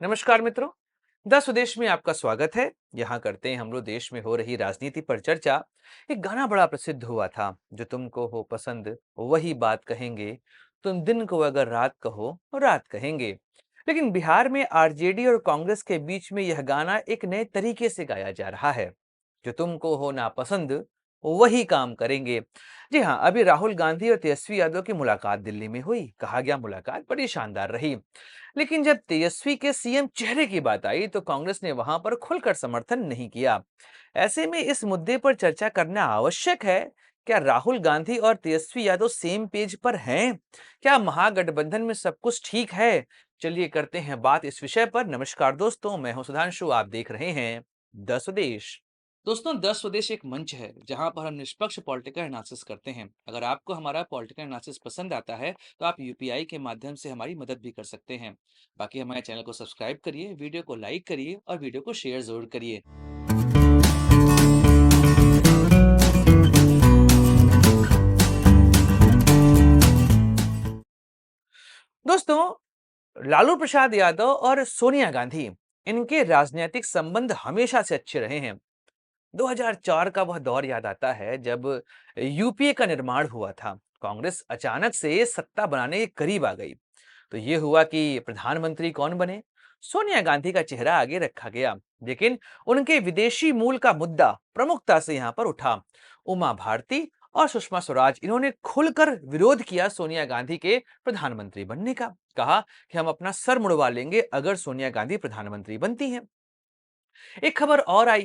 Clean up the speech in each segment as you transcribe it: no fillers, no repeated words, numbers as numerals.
नमस्कार मित्रों। द स्वदेश में आपका स्वागत है। यहाँ करते हैं हम लोग देश में हो रही राजनीति पर चर्चा। एक गाना बड़ा प्रसिद्ध हुआ था, जो तुमको हो पसंद वही बात कहेंगे, तुम दिन को अगर रात कहो रात कहेंगे। लेकिन बिहार में आरजेडी और कांग्रेस के बीच में यह गाना एक नए तरीके से गाया जा रहा है। जो तुमको हो नापसंद वही काम करेंगे। जी हाँ, अभी राहुल गांधी और तेजस्वी यादव की मुलाकात दिल्ली में हुई। कहा गया मुलाकात बड़ी शानदार रही। लेकिन जब तेजस्वी के सीएम चेहरे की बात आई तो कांग्रेस ने वहां पर खुलकर समर्थन नहीं किया। ऐसे में इस मुद्दे पर चर्चा करना आवश्यक है। क्या राहुल गांधी और तेजस्वी यादव सेम पेज पर हैं? क्या महागठबंधन में सब कुछ ठीक है? चलिए करते हैं बात इस विषय पर। नमस्कार दोस्तों, मैं हूं सुधांशु, आप देख रहे हैं द स्वदेश। दोस्तों, द स्वदेश एक मंच है जहां पर हम निष्पक्ष पॉलिटिकल एनालिसिस करते हैं। अगर आपको हमारा पॉलिटिकल एनालिसिस पसंद आता है तो आप यूपीआई के माध्यम से हमारी मदद भी कर सकते हैं। बाकी हमारे चैनल को सब्सक्राइब करिए, वीडियो को लाइक करिए और वीडियो को शेयर जरूर करिए। दोस्तों, लालू प्रसाद यादव और सोनिया गांधी, इनके राजनीतिक संबंध हमेशा से अच्छे रहे हैं। 2004 का वह दौर याद आता है जब यूपीए का निर्माण हुआ था। कांग्रेस अचानक से सत्ता बनाने के करीब आ गई। तो ये हुआ कि प्रधानमंत्री कौन बने? सोनिया गांधी का चेहरा आगे रखा गया। लेकिन उनके विदेशी मूल का मुद्दा प्रमुखता से यहां पर उठा। उमा भारती और सुषमा स्वराज, इन्होंने खुलकर विरोध किया सोनिया गांधी के प्रधानमंत्री बनने का। कहा कि हम अपना सर मुड़वा लेंगे अगर सोनिया गांधी प्रधानमंत्री बनती हैं। एक खबर और आई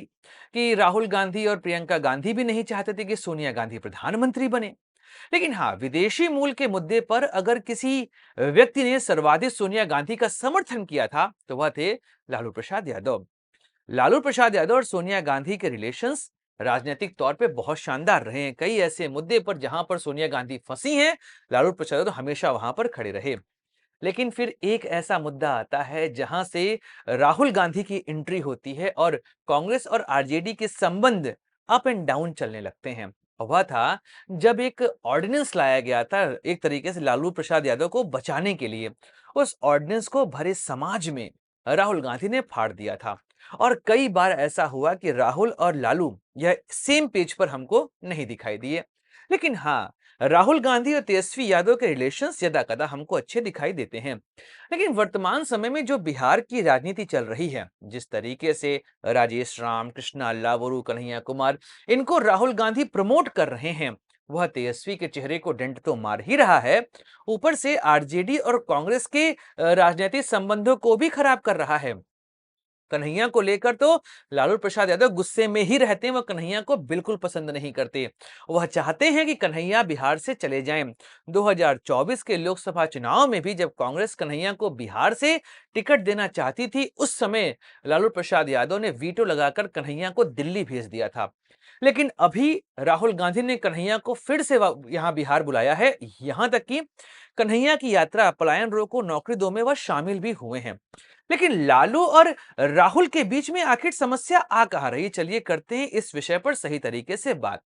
कि राहुल गांधी और प्रियंका गांधी भी नहीं चाहते थे कि सोनिया गांधी प्रधानमंत्री बने। लेकिन हाँ, विदेशी मूल के मुद्दे पर अगर किसी व्यक्ति ने सर्वाधिक सोनिया गांधी का समर्थन किया था तो वह थे लालू प्रसाद यादव। लालू प्रसाद यादव और सोनिया गांधी के रिलेशंस राजनीतिक तौर पे बहुत शानदार रहे हैं। कई ऐसे मुद्दे पर जहां पर सोनिया गांधी फंसी हैं, लालू प्रसाद यादव हमेशा वहां पर खड़े रहे। लेकिन फिर एक ऐसा मुद्दा आता है जहां से राहुल गांधी की एंट्री होती है और कांग्रेस और आरजेडी के संबंध अप एंड डाउन चलने लगते हैं। और वह था जब एक ऑर्डिनेंस लाया गया था, एक तरीके से लालू प्रसाद यादव को बचाने के लिए। उस ऑर्डिनेंस को भरे समाज में राहुल गांधी ने फाड़ दिया था। और कई बार ऐसा हुआ कि राहुल और लालू यह सेम पेज पर हमको नहीं दिखाई दिए। लेकिन हाँ, राहुल गांधी और तेजस्वी यादव के रिलेशंस यदा कदा हमको अच्छे दिखाई देते हैं। लेकिन वर्तमान समय में जो बिहार की राजनीति चल रही है, जिस तरीके से राजेश राम, कृष्णा लावरू, कन्हैया कुमार, इनको राहुल गांधी प्रमोट कर रहे हैं, वह तेजस्वी के चेहरे को डेंट तो मार ही रहा है, ऊपर से आरजेडी और कांग्रेस के राजनीतिक संबंधों को भी खराब कर रहा है। कन्हैया को लेकर तो लालू प्रसाद यादव गुस्से में ही रहते हैं। वह कन्हैया को बिल्कुल पसंद नहीं करते। वह चाहते हैं कि कन्हैया बिहार से चले जाएं। 2024 के लोकसभा चुनाव में भी जब कांग्रेस कन्हैया को बिहार से टिकट देना चाहती थी, उस समय लालू प्रसाद यादव ने वीटो लगाकर कन्हैया को दिल्ली भेज दिया था। लेकिन अभी राहुल गांधी ने कन्हैया को फिर से यहां बिहार बुलाया है। यहां तक कि कन्हैया की यात्रा पलायन रोको नौकरी दो में वह शामिल भी हुए हैं। लेकिन लालू और राहुल के बीच में आखिर समस्या आ कहां रही? चलिए करते हैं इस विषय पर सही तरीके से बात।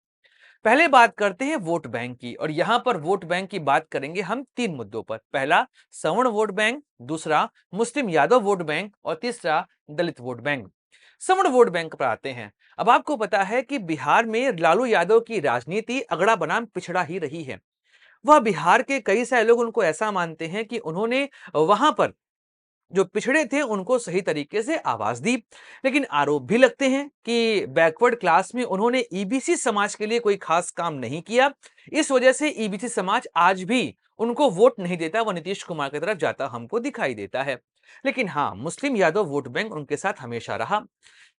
पहले बात करते हैं वोट बैंक की, और यहां पर वोट बैंक की बात करेंगे हम तीन मुद्दों पर। पहला सवर्ण वोट बैंक, दूसरा मुस्लिम यादव वोट बैंक और तीसरा दलित वोट बैंक। सवर्ण वोट बैंक पर आते हैं। अब आपको पता है कि बिहार में लालू यादव की राजनीति अगड़ा बनाम पिछड़ा ही रही है। वह बिहार के कई सारे लोग उनको ऐसा मानते हैं कि उन्होंने वहां पर जो पिछड़े थे उनको सही तरीके से आवाज दी। लेकिन आरोप भी लगते हैं कि बैकवर्ड क्लास में उन्होंने ईबीसी समाज के लिए कोई खास काम नहीं किया। इस वजह से ईबीसी समाज आज भी उनको वोट नहीं देता, वह नीतीश कुमार की तरफ जाता हमको दिखाई देता है। लेकिन हाँ, मुस्लिम यादव वोट बैंक उनके साथ हमेशा रहा।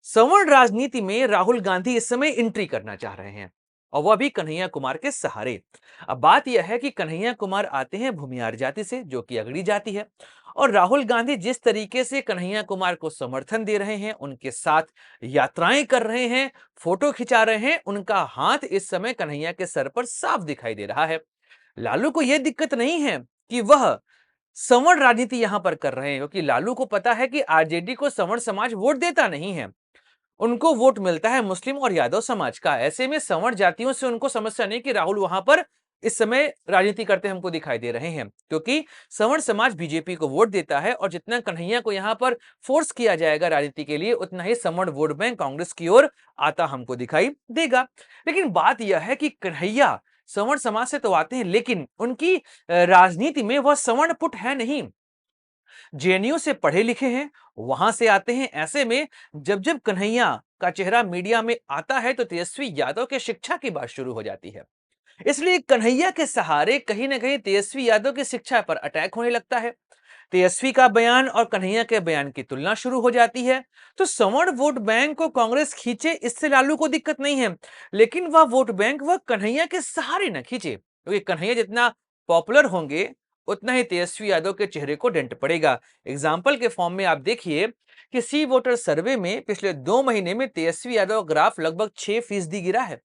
सवर्ण राजनीति में राहुल गांधी इस समय एंट्री करना चाह रहे हैं, और वह भी कन्हैया कुमार के सहारे। अब बात यह है कि कन्हैया कुमार आते हैं भूमियार जाति से, जो कि अगड़ी जाति है। और राहुल गांधी जिस तरीके से कन्हैया कुमार को समर्थन दे रहे हैं, उनके साथ यात्राएं कर रहे हैं, फोटो खिंचा रहे हैं, उनका हाथ इस समय कन्हैया के सर पर साफ दिखाई दे रहा है। लालू को यह दिक्कत नहीं है कि वह सवर्ण राजनीति यहां पर कर रहे हैं, क्योंकि लालू को पता है कि आरजेडी को सवर्ण समाज वोट देता नहीं है। उनको वोट मिलता है मुस्लिम और यादव समाज का। ऐसे में सवर्ण जातियों से उनको समस्या नहीं कि राहुल वहां पर इस समय राजनीति करते हमको दिखाई दे रहे हैं, क्योंकि सवर्ण समाज बीजेपी को वोट देता है और जितना कन्हैया को यहाँ पर फोर्स किया जाएगा राजनीति के लिए, उतना ही सवर्ण वोट बैंक कांग्रेस की ओर आता हमको दिखाई देगा। लेकिन बात यह है कि कन्हैया सवर्ण समाज से तो आते हैं, लेकिन उनकी राजनीति में वह सवर्ण पुट है नहीं। जेएनयू से पढ़े लिखे हैं, वहां से आते हैं। ऐसे में जब जब कन्हैया का चेहरा मीडिया में आता है तो तेजस्वी यादव के शिक्षा की बात शुरू हो जाती है। इसलिए कन्हैया के सहारे कहीं ना कहीं तेजस्वी यादव की शिक्षा पर अटैक होने लगता है। तेजस्वी का बयान और कन्हैया के बयान की तुलना शुरू हो जाती है। तो सवर्ण वोट बैंक को कांग्रेस खींचे, इससे लालू को दिक्कत नहीं है, लेकिन वह वोट बैंक वह कन्हैया के सहारे न खींचे, क्योंकि कन्हैया जितना पॉपुलर होंगे उतना ही तेजस्वी यादव के चेहरे को डेंट पड़ेगा। एग्जाम्पल के फॉर्म में आप देखिए कि सी वोटर सर्वे में पिछले 2 महीने में तेजस्वी यादव ग्राफ लगभग 6% गिरा है।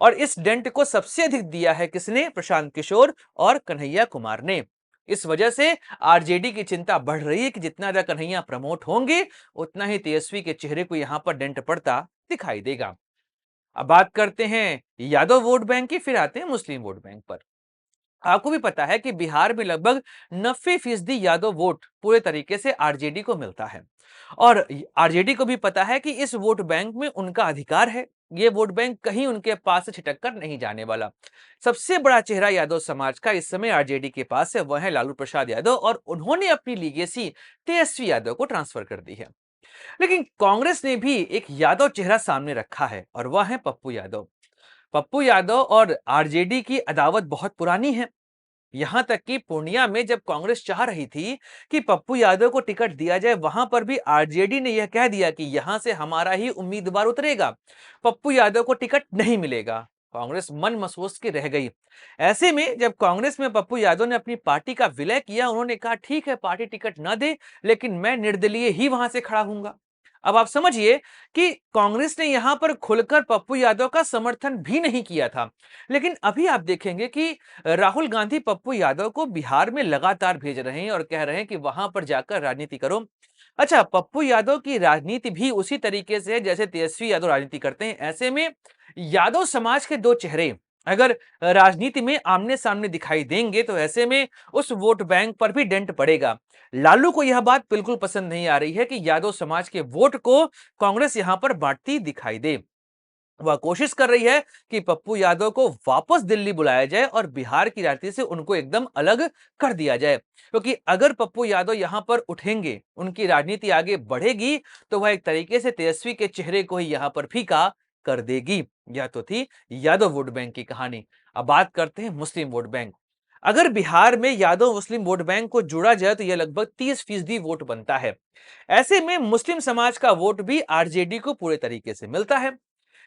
और इस डेंट को सबसे अधिक दिया है किसने? प्रशांत किशोर और कन्हैया कुमार ने। इस वजह से आरजेडी की चिंता बढ़ रही है कि जितना ज्यादा कन्हैया प्रमोट होंगे, उतना ही तेजस्वी के चेहरे को यहां पर डेंट पड़ता दिखाई देगा। अब बात करते हैं यादव वोट बैंक की, फिर आते हैं मुस्लिम वोट बैंक पर। आपको भी पता है कि बिहार में लगभग 90% यादव वोट पूरे तरीके से आरजेडी को मिलता है और आरजेडी को भी पता है कि इस वोट बैंक में उनका अधिकार है। ये वोट बैंक कहीं उनके पास से छिटक कर नहीं जाने वाला। सबसे बड़ा चेहरा यादव समाज का इस समय आरजेडी के पास है, वह है लालू प्रसाद यादव, और उन्होंने अपनी लीगेसी तेजस्वी यादव को ट्रांसफर कर दी है। लेकिन कांग्रेस ने भी एक यादव चेहरा सामने रखा है और वह है पप्पू यादव। पप्पू यादव और आरजेडी की अदावत बहुत पुरानी है। यहां तक कि पूर्णिया में जब कांग्रेस चाह रही थी कि पप्पू यादव को टिकट दिया जाए, वहां पर भी आरजेडी ने यह कह दिया कि यहां से हमारा ही उम्मीदवार उतरेगा, पप्पू यादव को टिकट नहीं मिलेगा। कांग्रेस मन महसूस के रह गई। ऐसे में जब कांग्रेस में पप्पू यादव ने अपनी पार्टी का विलय किया, उन्होंने कहा ठीक है पार्टी टिकट न दे, लेकिन मैं निर्दलीय ही वहां से खड़ा हूंगा। अब आप समझिए कि कांग्रेस ने यहां पर खुलकर पप्पू यादव का समर्थन भी नहीं किया था। लेकिन अभी आप देखेंगे कि राहुल गांधी पप्पू यादव को बिहार में लगातार भेज रहे हैं और कह रहे हैं कि वहां पर जाकर राजनीति करो। अच्छा, पप्पू यादव की राजनीति भी उसी तरीके से है जैसे तेजस्वी यादव राजनीति करते हैं। ऐसे में यादव समाज के दो चेहरे अगर राजनीति में आमने सामने दिखाई देंगे, तो ऐसे में उस वोट बैंक पर भी डेंट पड़ेगा। लालू को यह बात बिल्कुल पसंद नहीं आ रही है कि यादव समाज के वोट को कांग्रेस यहां पर बांटती दिखाई दे। वह कोशिश कर रही है कि पप्पू यादव को वापस दिल्ली बुलाया जाए और बिहार की राजनीति से उनको एकदम अलग कर दिया जाए, क्योंकि अगर पप्पू यादव यहां पर उठेंगे, उनकी राजनीति आगे बढ़ेगी, तो वह एक तरीके से तेजस्वी के चेहरे को ही यहां पर फीका कर देगी। यह तो थी यादव वोट बैंक की कहानी। अब बात करते हैं मुस्लिम वोट बैंक। अगर बिहार में यादव मुस्लिम वोट बैंक को जोड़ा जाए तो यह लगभग 30% वोट बनता है। ऐसे में मुस्लिम समाज का वोट भी आरजेडी को पूरे तरीके से मिलता है।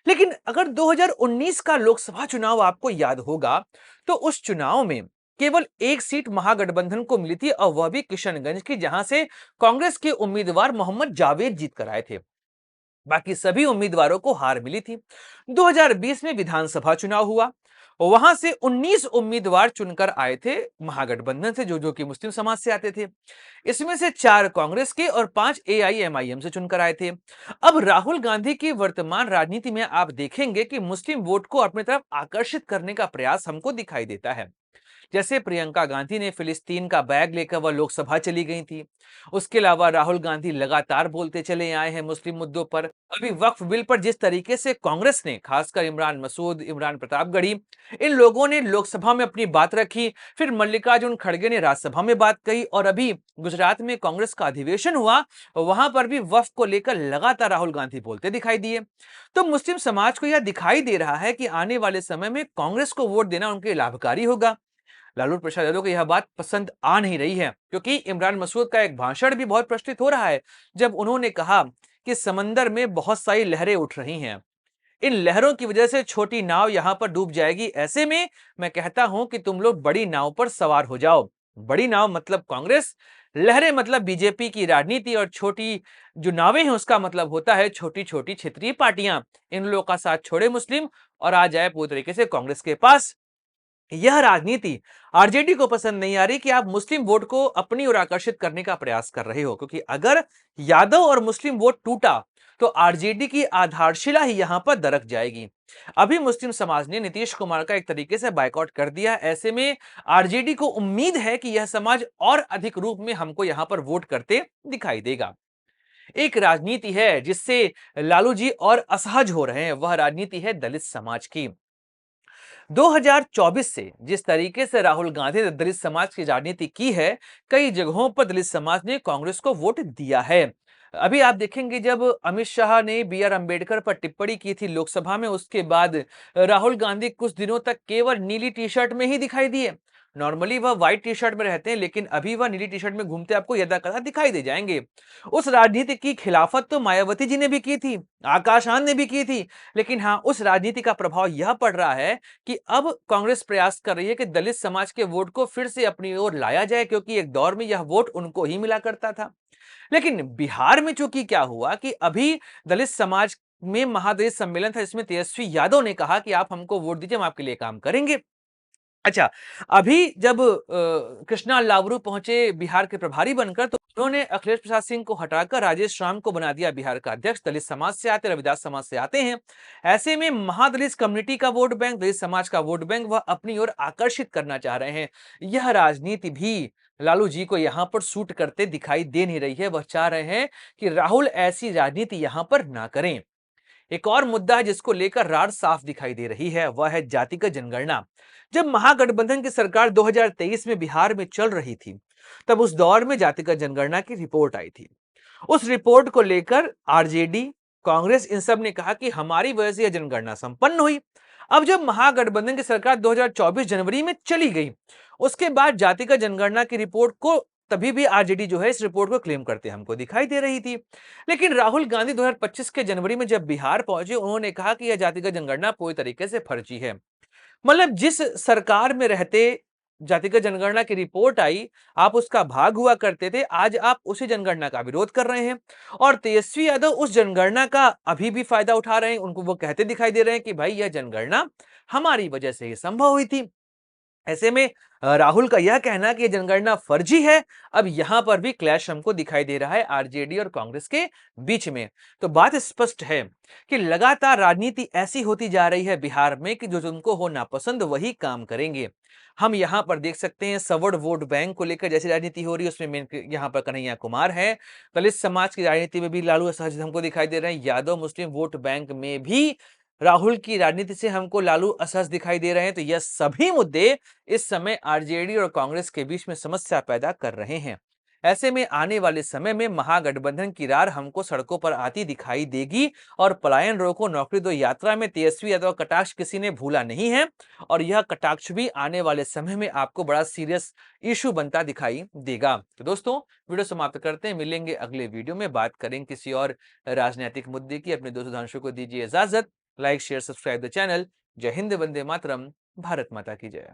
लेकिन अगर 2019 का लोकसभा चुनाव आपको याद होगा, तो उस चुनाव में केवल एक सीट महागठबंधन को मिली थी और वह भी किशनगंज की, जहां से कांग्रेस के उम्मीदवार मोहम्मद जावेद जीत कर आए थे। बाकी सभी उम्मीदवारों को हार मिली थी। 2020 में विधानसभा चुनाव हुआ, वहां से 19 उम्मीदवार चुनकर आए थे महागठबंधन से, जो जो कि मुस्लिम समाज से आते थे। इसमें से 4 कांग्रेस के और 5 एआईएमआईएम से चुनकर आए थे। अब राहुल गांधी की वर्तमान राजनीति में आप देखेंगे कि मुस्लिम वोट को अपनी तरफ आकर्षित करने का प्रयास हमको दिखाई देता है। जैसे प्रियंका गांधी ने फिलिस्तीन का बैग लेकर वह लोकसभा चली गई थी। उसके अलावा राहुल गांधी लगातार बोलते चले आए हैं मुस्लिम मुद्दों पर। अभी वक्फ बिल पर जिस तरीके से कांग्रेस ने, खासकर इमरान मसूद, इमरान प्रतापगढ़ी, इन लोगों ने लोकसभा में अपनी बात रखी, फिर मल्लिकार्जुन खड़गे ने राज्यसभा में बात कही, और अभी गुजरात में कांग्रेस का अधिवेशन हुआ, वहां पर भी वक्फ को लेकर लगातार राहुल गांधी बोलते दिखाई दिए। तो मुस्लिम समाज को यह दिखाई दे रहा है कि आने वाले समय में कांग्रेस को वोट देना उनके लाभकारी होगा। लालू प्रसाद यादव को यह बात पसंद आ नहीं रही है, क्योंकि इमरान मसूद का एक भाषण भी बहुत प्रचलित हो रहा है, जब उन्होंने कहा कि समंदर में बहुत सारी लहरें उठ रही हैं, इन लहरों की वजह से छोटी नाव यहां पर डूब जाएगी। ऐसे में मैं कहता हूं कि तुम लोग बड़ी नाव पर सवार हो जाओ। बड़ी नाव मतलब कांग्रेस, लहरें मतलब बीजेपी की राजनीति, और छोटी जो नावें हैं उसका मतलब होता है छोटी छोटी क्षेत्रीय पार्टियां। इन लोगों का साथ छोड़े मुस्लिम और आ जाए पूरी तरीके से कांग्रेस के पास। यह राजनीति आरजेडी को पसंद नहीं आ रही कि आप मुस्लिम वोट को अपनी ओर आकर्षित करने का प्रयास कर रहे हो, क्योंकि अगर यादव और मुस्लिम वोट टूटा तो आरजेडी की आधारशिला ही यहां पर दरक जाएगी। अभी मुस्लिम समाज ने नीतीश कुमार का एक तरीके से बायकॉट कर दिया। ऐसे में आरजेडी को उम्मीद है कि यह समाज और अधिक रूप में हमको यहां पर वोट करते दिखाई देगा। एक राजनीति है जिससे लालू जी और असहज हो रहे हैं, वह राजनीति है दलित समाज की। 2024 से जिस तरीके से राहुल गांधी ने दलित समाज की राजनीति की है, कई जगहों पर दलित समाज ने कांग्रेस को वोट दिया है। अभी आप देखेंगे जब अमित शाह ने बी आर अंबेडकर पर टिप्पणी की थी लोकसभा में, उसके बाद राहुल गांधी कुछ दिनों तक केवल नीली टी शर्ट में ही दिखाई दिए। नॉर्मली वह व्हाइट टी शर्ट में रहते हैं, लेकिन अभी वह नीली टी शर्ट में घूमते आपको यदाकदा दिखाई दे जाएंगे। उस राजनीति की खिलाफत तो मायावती जी ने भी की थी, आकाश आनंद ने भी की थी, लेकिन हाँ, उस राजनीति का प्रभाव यह पड़ रहा है कि अब कांग्रेस प्रयास कर रही है कि दलित समाज के वोट को फिर से अपनी ओर लाया जाए, क्योंकि एक दौर में यह वोट उनको ही मिला करता था। लेकिन बिहार में चूंकि क्या हुआ कि अभी दलित समाज में महादलित सम्मेलन था, जिसमें तेजस्वी यादव ने कहा कि आप हमको वोट दीजिए, हम आपके लिए काम करेंगे। अच्छा, अभी जब कृष्णा लावरू पहुंचे बिहार के प्रभारी बनकर, तो उन्होंने अखिलेश प्रसाद सिंह को हटाकर राजेश राम को बना दिया बिहार का अध्यक्ष। दलित समाज से आते, रविदास समाज से आते हैं। ऐसे में महादलित कम्युनिटी का वोट बैंक, दलित समाज का वोट बैंक वह अपनी ओर आकर्षित करना चाह रहे हैं। यह राजनीति भी लालू जी को यहां पर सूट करते दिखाई दे नहीं रही है। वह चाह रहे हैं कि राहुल ऐसी राजनीति यहां पर ना करें। एक और मुद्दा है जिसको लेकर रार साफ दिखाई दे रही है, वह है जातिगत जनगणना। जब महागठबंधन की सरकार 2023 में बिहार में चल रही थी, तब उस दौर में जातिगत जनगणना की रिपोर्ट आई थी। उस रिपोर्ट को लेकर आरजेडी, कांग्रेस इन सब ने कहा कि हमारी वजह से यह जनगणना संपन्न हुई। अब जब महागठबंधन की सरकार 2024 जनवरी में चली गई, उसके बाद जातिगत जनगणना की रिपोर्ट को तभी भी आरजेडी जो है इस रिपोर्ट को क्लेम करते हमको दिखाई दे रही थी। लेकिन राहुल गांधी 2025 के जनवरी में जब बिहार पहुंचे, उन्होंने कहा कि यह जातिगत जनगणना पूरी तरीके से फर्जी है। मतलब जिस सरकार में रहते जातिगत जनगणना की रिपोर्ट आई, आप उसका भाग हुआ करते थे, आज आप उसी जनगणना का विरोध कर रहे हैं। और तेजस्वी यादव उस जनगणना का अभी भी फायदा उठा रहे हैं। उनको वो कहते दिखाई दे रहे हैं कि भाई यह जनगणना हमारी वजह से ही संभव हुई थी। ऐसे में राहुल का यह कहना कि यह जनगणना फर्जी है, अब यहां पर भी क्लैश हमको दिखाई दे रहा है आरजेडी और कांग्रेस के बीच में। तो बात स्पष्ट है कि लगातार राजनीति ऐसी होती जा रही है बिहार में कि जो तुमको हो नापसंद वही काम करेंगे। हम यहां पर देख सकते हैं सवर्ण वोट बैंक को लेकर जैसी राजनीति हो रही है, उसमें मेन यहां पर कन्हैया कुमार है। दलित समाज की राजनीति में भी लालू असहज हमको दिखाई दे रहे हैं। यादव मुस्लिम वोट बैंक में भी राहुल की राजनीति से हमको लालू असहज दिखाई दे रहे हैं। तो यह सभी मुद्दे इस समय आरजेडी और कांग्रेस के बीच में समस्या पैदा कर रहे हैं। ऐसे में आने वाले समय में महागठबंधन की रार हमको सड़कों पर आती दिखाई देगी। और पलायन रोको नौकरी दो यात्रा में तेजस्वी यादव कटाक्ष किसी ने भूला नहीं है, और यह कटाक्ष भी आने वाले समय में आपको बड़ा सीरियस इशू बनता दिखाई देगा। तो दोस्तों, वीडियो समाप्त करते हैं, मिलेंगे अगले वीडियो में, बात करेंगे किसी और राजनीतिक मुद्दे की। अपने दोस्त सुधांशु को दीजिए इजाजत। Like share subscribe the channel. जय हिंद, वंदे मातरम, भारत माता की जय।